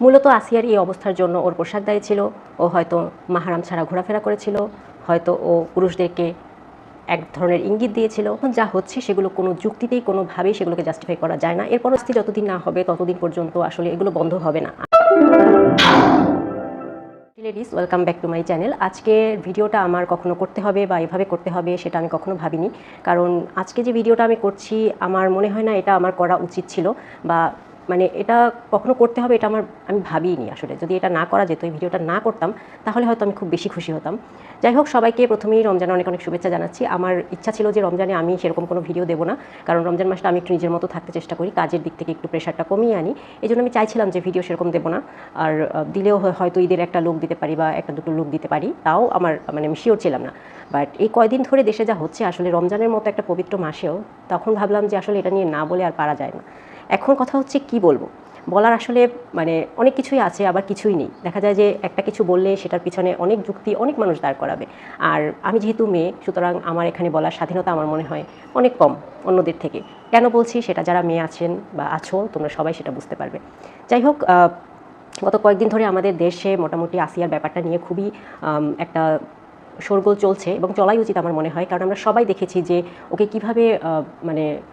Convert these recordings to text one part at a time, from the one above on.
মূলত আসিয়ার এই অবস্থার জন্য ওর পোশাক দায়ী ছিল। ও হয়তো মাহারাম ছাড়া ঘোরাফেরা করেছিল, হয়তো ও পুরুষদেরকে এক ধরনের ইঙ্গিত দিয়েছিল। যা হচ্ছে সেগুলো কোনো যুক্তিতেই কোনোভাবেই সেগুলোকে জাস্টিফাই করা যায় না। এর পরবর্তী যতদিন না হবে ততদিন পর্যন্ত আসলে এগুলো বন্ধ হবে না। Ladies, welcome back to my channel. আজকের ভিডিওটা আমার কখনো করতে হবে বা এভাবে করতে হবে সেটা আমি কখনো ভাবিনি। কারণ আজকে যে ভিডিওটা আমি করছি আমার মনে হয় না এটা আমার করা উচিত ছিল, বা মানে এটা কখনো করতে হবে এটা আমি ভাবিনি আসলে। যদি এটা না করা যেত, এই ভিডিওটা না করতাম, তাহলে হয়তো আমি খুব বেশি খুশি হতাম। যাই হোক, সবাইকে প্রথমেই রমজানে অনেক অনেক শুভেচ্ছা জানাচ্ছি। আমার ইচ্ছা ছিল যে রমজানে আমি সেরকম কোনো ভিডিও দেবো না, কারণ রমজান মাসটা আমি একটু নিজের মতো থাকতে চেষ্টা করি, কাজের দিক থেকে একটু প্রেশারটা কমিয়ে আনি। এই জন্য আমি চাইছিলাম যে ভিডিও সেরকম দেবো না, আর দিলেও হয়তো ঈদের একটা লুক দিতে পারি বা একটা দুটো লুক দিতে পারি, তাও আমার মানে আমি শিওর ছিলাম না। বাট এই কয়দিন ধরে দেশে যা হচ্ছে আসলে রমজানের মতো একটা পবিত্র মাসেও, তখন ভাবলাম যে আসলে এটা নিয়ে না বলে আর পারা যায় না। এখন কথা হচ্ছে কি বলবো, বলার আসলে মানে অনেক কিছুই আছে, আবার কিছুই নেই। দেখা যায় যে একটা কিছু বললে সেটার পিছনে অনেক যুক্তি অনেক মানুষ দাঁড় করাবে। আর আমি যেহেতু মেয়ে, সুতরাং আমার এখানে বলার স্বাধীনতা আমার মনে হয় অনেক কম অন্যদের থেকে। কেন বলছি সেটা যারা মেয়ে আছেন বা আছো তোমরা সবাই সেটা বুঝতে পারবে। যাই হোক, গত কয়েকদিন ধরে আমাদের দেশে মোটামুটি আসিয়ার ব্যাপারটা নিয়ে খুবই একটা শোরগোল চলছে, এবং চলাই উচিত আমার মনে হয়। কারণ আমরা সবাই দেখেছি যে ওকে কীভাবে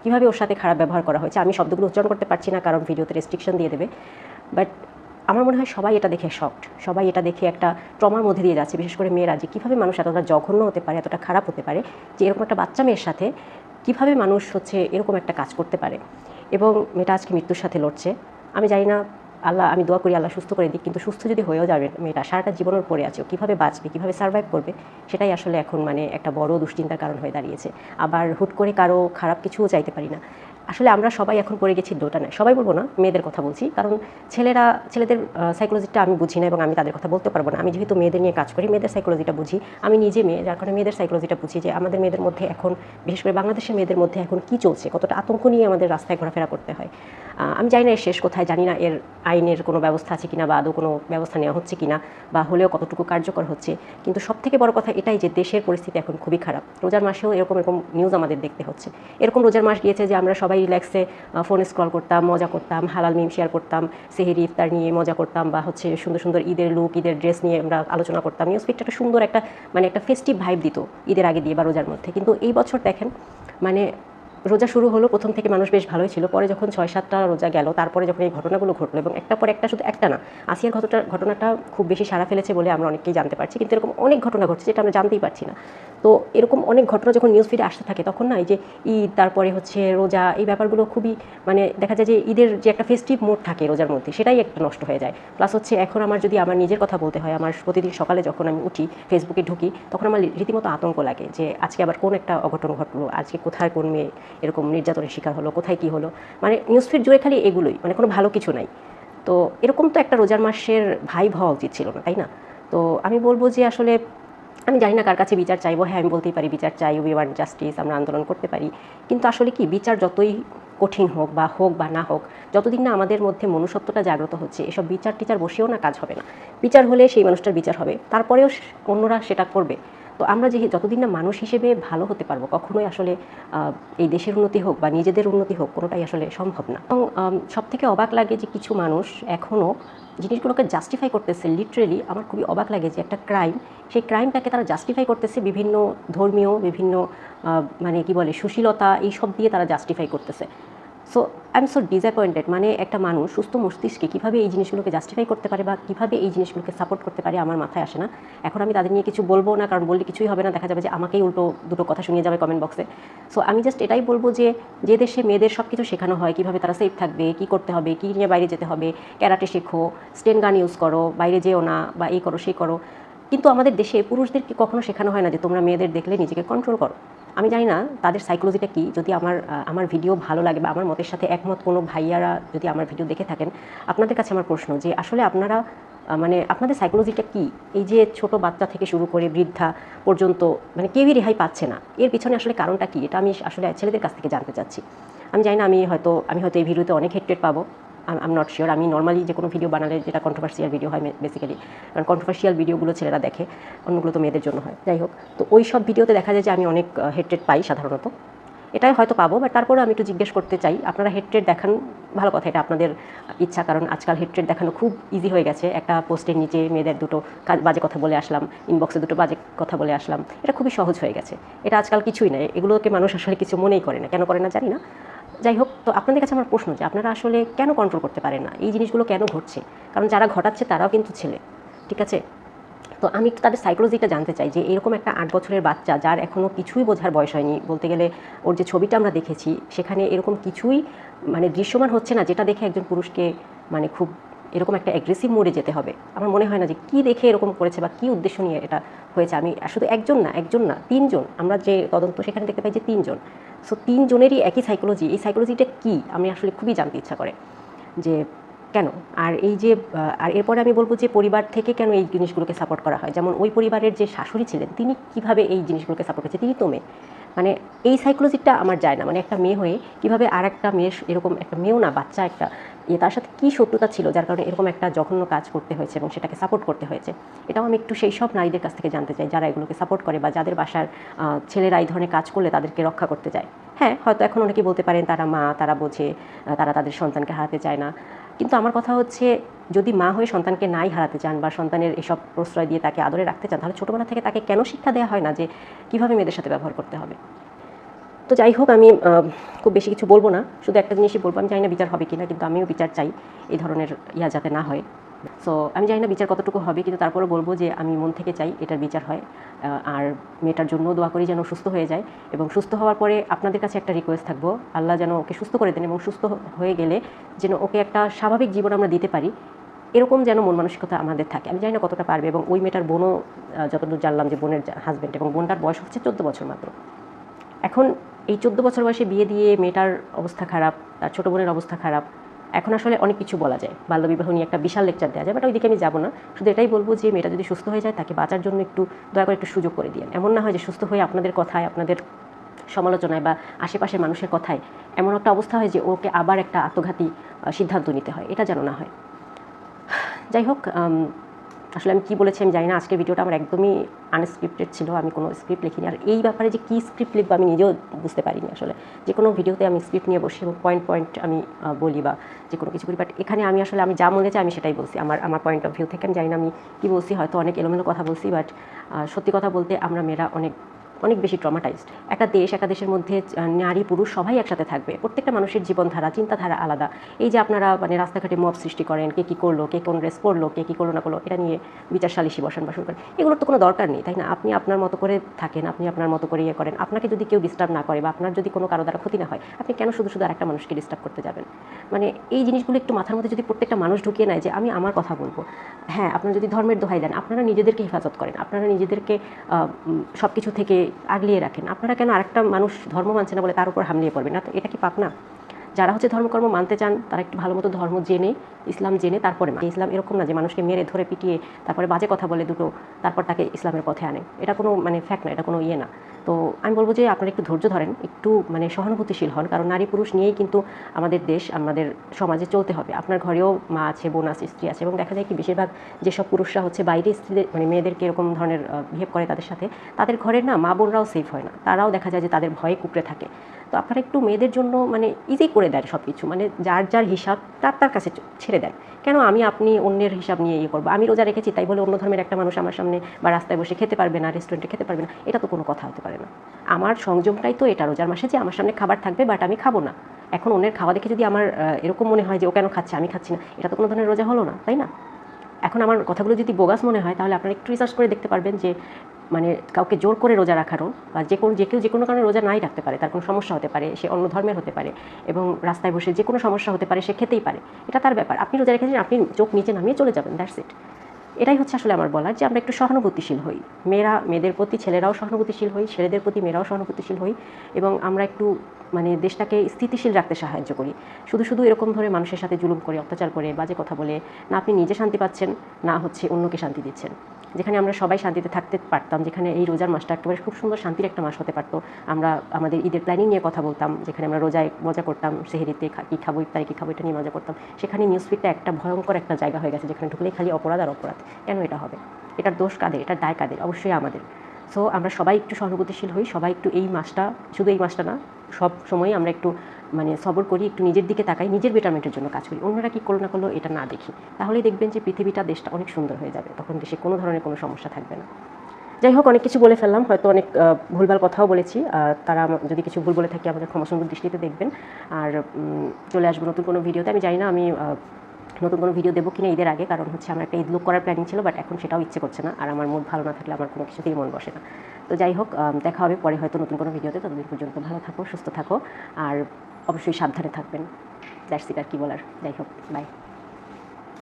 কীভাবে ওর সাথে খারাপ ব্যবহার করা হয়েছে। আমি শব্দগুলো উচ্চারণ করতে পারছি না কারণ ভিডিওতে রেস্ট্রিকশন দিয়ে দেবে। বাট আমার মনে হয় সবাই এটা দেখে শকড, সবাই এটা দেখে একটা ট্রমার মধ্যে দিয়ে যাচ্ছে, বিশেষ করে মেয়েরা, যে কীভাবে মানুষ এতটা জঘন্য হতে পারে, এতটা খারাপ হতে পারে, যে এরকম একটা বাচ্চা মেয়ের সাথে কীভাবে মানুষ হচ্ছে এরকম একটা কাজ করতে পারে। এবং মেয়েটা আজকে মৃত্যুর সাথে লড়ছে। আমি জানি না, আল্লাহ, আমি দোয়া করি আল্লাহ সুস্থ করে দিক, কিন্তু সুস্থ যদি হয়েও যাবে মেয়েটা, সারাটা জীবনের পড়ে আছে, কীভাবে বাঁচবে, কীভাবে সার্ভাইভ করবে, সেটাই আসলে এখন মানে একটা বড় দুশ্চিন্তার কারণ হয়ে দাঁড়িয়েছে। আবার হুট করে কারো খারাপ কিছুও চাইতে পারি না। আসলে আমরা সবাই এখন পড়ে গেছি ডোটা নেয়, সবাই বলবো না, মেয়েদের কথা বলছি, কারণ ছেলেদের সাইকোলজিটা আমি বুঝি না এবং আমি তাদের কথা বলতে পারবো না। আমি যেহেতু মেয়েদের নিয়ে কাজ করি, মেয়েদের সাইকোলজিটা বুঝি, আমি নিজে মেয়ে, যার কারণে মেয়েদের সাইকোলজিটা বুঝি যে আমাদের মেয়েদের মধ্যে এখন, বিশেষ করে বাংলাদেশের মেয়েদের মধ্যে এখন কী চলছে, কতটা আতঙ্ক নিয়ে আমাদের রাস্তায় ঘোরাফেরা করতে হয়। আমি জানি না এর শেষ কোথায়, জানি না এর আইনের কোনো ব্যবস্থা আছে কিনা, বা আদৌ কোনো ব্যবস্থা নেওয়া হচ্ছে কিনা, বা হলেও কতটুকু কার্যকর হচ্ছে। কিন্তু সবথেকে বড় কথা এটাই যে দেশের পরিস্থিতি এখন খুবই খারাপ। রোজার মাসেও এরকম নিউজ আমাদের দেখতে হচ্ছে। এরকম রোজার মাস গিয়েছে যে আমরা সবাই রিল্যাক্সে ফোনে স্ক্রল করতাম, মজা করতাম, হালাল মিম শেয়ার করতাম, সেহরি ইফতার নিয়ে মজা করতাম, বা হচ্ছে সুন্দর সুন্দর ঈদের লুক, ঈদের ড্রেস নিয়ে আমরা আলোচনা করতাম। নিউজ ফিডটা একটা সুন্দর একটা ফেস্টিভ ভাইব দিত ঈদের আগে দিয়ে বা রোজার মধ্যে। কিন্তু এই বছর দেখেন, মানে রোজা শুরু হলো, প্রথম থেকে মানুষ বেশ ভালোই ছিল, পরে যখন 6-7টা রোজা গেল, তারপরে যখন এই ঘটনাগুলো ঘটলো, এবং একটা পর একটা, শুধু একটা না, আসিয়ার ঘটনাটা খুব বেশি সাড়া ফেলেছে বলে আমরা অনেকেই জানতে পারছি, কিন্তু এরকম অনেক ঘটনা ঘটছে যেটা আমরা জানতেই পারছি না। তো এরকম অনেক ঘটনা যখন নিউজ ফিডে আসতে থাকে, তখন না এই যে ঈদ, তারপরে হচ্ছে রোজা, এই ব্যাপারগুলো খুবই মানে দেখা যায় যে ঈদের যে একটা ফেস্টিভ মোড থাকে রোজার মধ্যে, সেটাই একটা নষ্ট হয়ে যায়। প্লাস হচ্ছে এখন আমার যদি আমার নিজের কথা বলতে হয়, আমার প্রতিদিন সকালে যখন আমি উঠি, ফেসবুকে ঢুকি, তখন আমার রীতিমতো আতঙ্ক লাগে যে আজকে আবার কোন একটা অঘটন ঘটলো, আজকে কোথায় কোন মেয়ে এরকম নির্যাতনের শিকার হলো, কোথায় কী হলো। মানে নিউজ ফিড জুড়ে খালি এগুলোই, মানে কোনো ভালো কিছু নাই। তো এরকম তো একটা রোজার মাসের ভাইব হওয়া উচিত ছিল না, তাই না? তো আমি বলবো যে আসলে আমি জানি না কার কাছে বিচার চাইবো। হ্যাঁ, আমি বলতেই পারি বিচার চাই, উই ওয়ান্ট জাস্টিস, আমরা আন্দোলন করতে পারি। কিন্তু আসলে কি, বিচার যতই কঠিন হোক বা না হোক, যতদিন না আমাদের মধ্যে মনুষ্যত্বটা জাগ্রত হচ্ছে, এসব বিচার টিচার বসেও না কাজ হবে না। বিচার হলে সেই মানুষটার বিচার হবে, তারপরেও অন্যরা সেটা করবে। তো আমরা যতদিন না মানুষ হিসেবে ভালো হতে পারবো, কখনোই আসলে এই দেশের উন্নতি হোক বা নিজেদের উন্নতি হোক, কোনোটাই আসলে সম্ভব না। এবং সবথেকে অবাক লাগে যে কিছু মানুষ এখনও জিনিসগুলোকে জাস্টিফাই করতেছে। লিটারেলি আমার খুবই অবাক লাগে যে একটা ক্রাইম, সেই ক্রাইমটাকে তারা জাস্টিফাই করতেছে বিভিন্ন ধর্মীয়, বিভিন্ন মানে কি বলে, সুশীলতা, এইসব দিয়ে তারা জাস্টিফাই করতেছে। So I am so disappointed. মানে একটা মানুষ সুস্থ মস্তিষ্কে কীভাবে এই জিনিসগুলোকে জাস্টিফাই করতে পারে বা কীভাবে এই জিনিসগুলোকে সাপোর্ট করতে পারে, আমার মাথায় আসে না। এখন আমি তাদের নিয়ে কিছু বলবো না, কারণ বললে কিছুই হবে না, দেখা যাবে যে আমাকেই উল্টো দুটো কথা শুনিয়ে যাবে কমেন্ট বক্সে। সো আমি জাস্ট এটাই বলবো যে যে দেশে মেয়েদের সব কিছু শেখানো হয়, কীভাবে তারা সেফ থাকবে, কী করতে হবে, কী নিয়ে বাইরে যেতে হবে, ক্যারাটে শেখো, স্টেন গান ইউজ করো, বাইরে যেও না, বা এই করো সেই করো, কিন্তু আমাদের দেশে পুরুষদেরকে কখনো শেখানো হয় না যে তোমরা মেয়েদের দেখলে নিজেকে কন্ট্রোল করো। আমি জানি না তাদের সাইকোলজিটা কী। যদি আমার ভিডিও ভালো লাগে বা আমার মতের সাথে একমত কোনো ভাইয়ারা যদি আমার ভিডিও দেখে থাকেন, আপনাদের কাছে আমার প্রশ্ন যে আসলে আপনারা মানে আপনাদের সাইকোলজিটা কী? এই যে ছোট বাচ্চা থেকে শুরু করে বৃদ্ধা পর্যন্ত মানে কেউই রেহাই পাচ্ছে না, এর পিছনে আসলে কারণটা কী? এটা আমি আসলে ছেলেদের কাছ থেকে জানতে চাচ্ছি। আমি জানি না, আমি হয়তো এই ভিডিওতে অনেক হেট্রেট পাবো, আই এম নট শিওর। আমি নর্মালি যে কোনো ভিডিও বানালে যেটা কন্ট্রোভার্সিয়াল ভিডিও হয় বেসিক্যালি, কারণ কন্ট্রোভার্সিয়াল ভিডিওগুলো ছেলেরা দেখে, অন্যগুলো তো মেয়েদের জন্য হয়। যাই হোক, তো ওই সব ভিডিওতে দেখা যায় যে আমি অনেক হেট্রেট পাই সাধারণত। এটাই হয়তো পাবো, বাট তারপরে আমি একটু জিজ্ঞেস করতে চাই, আপনারা হেট্রেট দেখান, ভালো কথা, এটা আপনাদের ইচ্ছা, কারণ আজকাল হেট্রেট দেখানো খুব ইজি হয়ে গেছে। একটা পোস্টের নিচে মেয়েদের দুটো বাজে কথা বলে আসলাম, ইনবক্সে দুটো বাজে কথা বলে আসলাম, এটা খুবই সহজ হয়ে গেছে। এটা আজকাল কিছুই নয়, এগুলোকে মানুষ আসলে কিছু মনেই করে না, কেন করে না জানি না। যাই হোক, তো আপনাদের কাছে আমার প্রশ্ন যে আপনারা আসলে কেন কন্ট্রোল করতে পারেন না, এই জিনিসগুলো কেন ঘটছে? কারণ যারা ঘটাচ্ছে তারাও কিন্তু ছেলে, ঠিক আছে? তো আমি একটু তাদের সাইকোলজিটা জানতে চাই যে এরকম একটা 8 বছরের বাচ্চা, যার এখনও কিছুই বোঝার বয়স হয়নি, বলতে গেলে ওর যে ছবিটা আমরা দেখেছি সেখানে এরকম কিছুই মানে দৃশ্যমান হচ্ছে না যেটা দেখে একজন পুরুষকে মানে খুব এরকম একটা অ্যাগ্রেসিভ মোডে যেতে হবে। আমার মনে হয় না যে কী দেখে এরকম করেছে বা কী উদ্দেশ্য নিয়ে এটা হয়েছে। আমি শুধু একজন না 3 জন, আমরা যে তদন্ত সেখানে দেখতে পাই যে 3 জন। সো 3 জনেরই একই সাইকোলজি, এই সাইকোলজিটা কী আমি আসলে খুবই জানতে ইচ্ছা করে যে কেন। আর এই যে আর এরপরে আমি বলবো যে পরিবার থেকে কেন এই জিনিসগুলোকে সাপোর্ট করা হয়। যেমন ওই পরিবারের যে শাশুড়ি ছিলেন তিনি কিভাবে এই জিনিসগুলোকে সাপোর্ট করেছে, তিনি তো মেয়ে, মানে এই সাইকোলজিটা আমার যায় না। মানে একটা মেয়ে হয়ে কীভাবে আর একটা মেয়ের, এরকম একটা মেয়েও না, বাচ্চা একটা তার সাথে কী শত্রুতা ছিল যার কারণে এরকম একটা জঘন্য কাজ করতে হয়েছে এবং সেটাকে সাপোর্ট করতে হয়েছে। এটাও আমি একটু সেই সব নারীদের কাছ থেকে জানতে চাই যারা এগুলোকে সাপোর্ট করে বা যাদের বাসার ছেলেরা এই ধরনের কাজ করলে তাদেরকে রক্ষা করতে যায়। হ্যাঁ, হয়তো এখন অনেকে বলতে পারেন তারা মা, তারা বোঝে, তারা তাদের সন্তানকে হারাতে চায় না। কিন্তু আমার কথা হচ্ছে, যদি মা হয়ে সন্তানকে নাই হারাতে চান বা সন্তানের এসব প্রশ্রয় দিয়ে তাকে আদরে রাখতে চান, তাহলে ছোটোবেলা থেকে তাকে কেন শিক্ষা দেওয়া হয় না যে কীভাবে মেয়েদের সাথে ব্যবহার করতে হবে? তো যাই হোক, আমি খুব বেশি কিছু বলবো না, শুধু একটা জিনিসই বলবো, আমি জানি না বিচার হবে কিনা, কিন্তু আমিও বিচার চাই এই ধরনের যাতে না হয়। সো আমি জানি না বিচার কতটুকু হবে, কিন্তু তারপরে বলবো যে আমি মন থেকে চাই এটার বিচার হয়। আর মেয়েটার জন্য দোয়া করি যেন সুস্থ হয়ে যায়, এবং সুস্থ হওয়ার পরে আপনাদের কাছে একটা রিকোয়েস্ট থাকবো, আল্লাহ যেন ওকে সুস্থ করে দেন, এবং সুস্থ হয়ে গেলে যেন ওকে একটা স্বাভাবিক জীবন আমরা দিতে পারি, এরকম যেন মন মানসিকতা আমাদের থাকে। আমি জানি না কতটা পারবে, এবং ওই মেয়েটার বোনও যতদূর জানলাম যে বোনের হাজব্যান্ড, এবং বোনটার বয়স হচ্ছে 14 বছর মাত্র। এখন এই 14 বছর বয়সে বিয়ে দিয়ে মেয়েটার অবস্থা খারাপ, তার ছোটো বোনের অবস্থা খারাপ। এখন আসলে অনেক কিছু বলা যায়, বাল্যবিবাহ নিয়ে একটা বিশাল লেকচার দেওয়া যায়, বাট ওইদিকে আমি যাবো না। শুধু এটাই বলবো যে মেয়েটা যদি সুস্থ হয়ে যায় তাকে বাঁচার জন্য একটু দয়া করে একটু সুযোগ করে দিন। এমন না হয় যে সুস্থ হয়ে আপনাদের কথায়, আপনাদের সমালোচনায় বা আশেপাশের মানুষের কথায় এমন একটা অবস্থা হয় যে ওকে আবার একটা আত্মঘাতী সিদ্ধান্ত নিতে হয়, এটা যেন না হয়। যাই হোক, আসলে আমি কী বলেছি আমি জানি না। আজকের ভিডিওটা আমার একদমই আনস্ক্রিপ্টেড ছিল, আমি কোনো স্ক্রিপ্ট লিখিনি। আর এই ব্যাপারে যে কী স্ক্রিপ্ট লিখবো আমি নিজেও বুঝতে পারিনি আসলে। যে কোনো ভিডিওতে আমি স্ক্রিপ্ট নিয়ে বসি এবং পয়েন্ট আমি বলি বা যে কোনো কিছু করি, বাট এখানে আমি আসলে আমি যা মনে চাই আমি সেটাই বলছি, আমার পয়েন্ট অফ ভিউ থেকে। আমি জানি না আমি কী বলছি, হয়তো অনেক এলোমেলো কথা বলছি, বাট সত্যি কথা বলতে আমরা মেয়েরা অনেক বেশি ট্রমাটাইজড। একটা দেশের মধ্যে নারী পুরুষ সবাই একসাথে থাকবে, প্রত্যেকটা মানুষের জীবনধারা, চিন্তাধারা আলাদা। এই যে আপনারা মানে রাস্তাঘাটে মব সৃষ্টি করেন, কে কী করলো, কে কোন ড্রেস পরলো, কে কী করলো না করলো, এটা নিয়ে বিচার সালিশি বাসন করেন, এগুলোর তো কোনো দরকার নেই, তাই না? আপনি আপনার মতো করে থাকেন, আপনি আপনার মতো করে ইয়ে করেন। আপনাকে যদি কেউ ডিস্টার্ব না করে বা আপনার যদি কোনো কারো দ্বারা ক্ষতি না হয়, আপনি কেন শুধু আরেকটা মানুষকে ডিস্টার্ব করতে যাবেন? মানে এই জিনিসগুলো একটু মাথার মধ্যে যদি প্রত্যেকটা মানুষ ঢুকিয়ে নেয় যে আমি আমার কথা বলবো। হ্যাঁ, আপনারা যদি ধর্মের দোহাই দেন, আপনারা নিজেদেরকে হেফাজত করেন, আপনারা নিজেদেরকে সব কিছু থেকে আগলিয়ে রাখেন। আপনারা কেন আরেকটা মানুষ ধর্ম মানছে না বলে তার উপর হামলিয়ে পড়বেন না? তো এটা কি পাপ না? যারা হচ্ছে ধর্মকর্ম মানতে চান তারা একটু ভালো মতো ধর্ম জেনে, ইসলাম জেনে তারপরে ইসলাম এরকম না যে মানুষকে মেরে ধরে পিটিয়ে তারপরে বাজে কথা বলে দুটো, তারপর তাকে ইসলামের পথে আনে। এটা কোনো মানে ফ্যাক্ট না, এটা কোনো ইয়ে না। তো আমি বলবো যে আপনারা একটু ধৈর্য ধরেন, একটু মানে সহানুভূতিশীল হন, কারণ নারী পুরুষ নিয়েই কিন্তু আমাদের দেশ, আমাদের সমাজে চলতে হবে। আপনার ঘরেও মা আছে, বোন আছে, স্ত্রী আছে, এবং দেখা যায় কি বেশিরভাগ যেসব পুরুষরা হচ্ছে বাইরে স্ত্রীদের মানে মেয়েদেরকে এরকম ধরনের বিহেভ করে তাদের সাথে, তাদের ঘরের না মা বোনরাও সেফ হয় না, তারাও দেখা যায় যে তাদের ভয়ে কুকড়ে থাকে। তো আপনারা একটু মেয়েদের জন্য মানে ইজি করে দেন সব কিছু, মানে যার হিসাব তার কাছে ছেড়ে দেন। কেন আমি আপনি অন্যের হিসাব নিয়ে ইয়ে করবো? আমি রোজা রেখেছি তাই বলে অন্য ধর্মের একটা মানুষ আমার সামনে বা রাস্তায় বসে খেতে পারবে না, রেস্টুরেন্টে খেতে পারবে না, এটা তো কোনো কথা হতে পারে না। আমার সংযমটাই তো এটা, রোজার মাসে যে আমার সামনে খাবার থাকবে বাট আমি খাবো না। এখন অন্যের খাওয়া দেখে যদি আমার এরকম মনে হয় যে ও কেন খাচ্ছে আমি খাচ্ছি না, এটা তো কোনো ধরনের রোজা হলো না, তাই না? এখন আমার কথাগুলো যদি বোগাস মনে হয় তাহলে আপনারা একটু রিসার্চ করে দেখতে পারবেন যে মানে কাউকে জোর করে রোজা রাখারও বা যে কেউ যে কোনো কারণে রোজা নাই রাখতে পারে, তার কোনো সমস্যা হতে পারে, সে অন্য ধর্মের হতে পারে, এবং রাস্তায় বসে যে কোনো সমস্যা হতে পারে, সে খেতেই পারে, এটা তার ব্যাপার। আপনি রোজা রেখেছেন, আপনি চোখ নিচে নামিয়ে চলে যাবেন, দ্যাটস ইট। এটাই হচ্ছে আসলে আমার বলার, যে আমরা একটু সহানুভূতিশীল হই, মেয়েদের প্রতি ছেলেরাও সহানুভূতিশীল হই, ছেলেদের প্রতি মেয়েরাও সহানুভূতিশীল হই, এবং আমরা একটু মানে দেশটাকে স্থিতিশীল রাখতে সাহায্য করি। শুধু এরকম ধরে মানুষের সাথে জুলুম করে, অত্যাচার করে, বাজে কথা বলে না আপনি নিজে শান্তি পাচ্ছেন, না হচ্ছে অন্যকে শান্তি দিচ্ছেন। যেখানে আমরা সবাই শান্তিতে থাকতে পারতাম, যেখানে এই রোজার মাসটা একেবারে খুব সুন্দর শান্তির একটা মাস হতে পারতো, আমরা আমাদের ঈদের প্ল্যানিং নিয়ে কথা বলতাম, যেখানে আমরা রোজায় মজা করতাম, সেহরিতে কী খাবো, ইফতারে কী খাবো, এটা নিয়ে মজা করতাম, সেখানে নিউজ ফিডটা একটা ভয়ঙ্কর একটা জায়গা হয়ে গেছে, যেখানে ঢুকলেই খালি অপরাধ আর অপরাধ। কেন এটা হবে? এটার দোষ কাদের? এটার দায় কাদের? অবশ্যই আমাদের। সো আমরা সবাই একটু সহানুভূতিশীল হই, সবাই একটু এই মাসটা, শুধু এই মাসটা না, সব সময় আমরা একটু মানে সবর করি, একটু নিজের দিকে তাকাই, নিজের বেটারমেন্টের জন্য কাজ করি, অন্যরা কী করলো না করলো এটা না দেখি, তাহলেই দেখবেন যে পৃথিবীটা, দেশটা অনেক সুন্দর হয়ে যাবে, তখন দেশে কোনো ধরনের কোনো সমস্যা থাকবে না। যাই হোক, অনেক কিছু বলে ফেললাম, হয়তো অনেক ভুলভাল কথাও বলেছি। তারা যদি কিছু ভুল বলে থাকি আমাদের ক্ষমাসুন্দর দৃষ্টিতে দেখবেন। আর চলে আসবো নতুন কোনো ভিডিওতে। আমি জানি না আমি নতুন কোনো ভিডিও দেবো কিনা ঈদের আগে, কারণ হচ্ছে আমার একটা ঈদ লুক করার প্ল্যানিং ছিল, বাট এখন সেটাও ইচ্ছে করছে না, আর আমার মুড ভালো না থাকলে আমার কোনো কিছুতেই মন বসে না। তো যাই হোক, দেখা হবে পরে হয়তো নতুন কোনো ভিডিওতে। ততদিন পর্যন্ত ভালো থাকো, সুস্থ থাকো, আর অবশ্যই সাবধানে থাকবেন। দ্যাটস ইট, আর কি বলার। যাই হোক, বাই।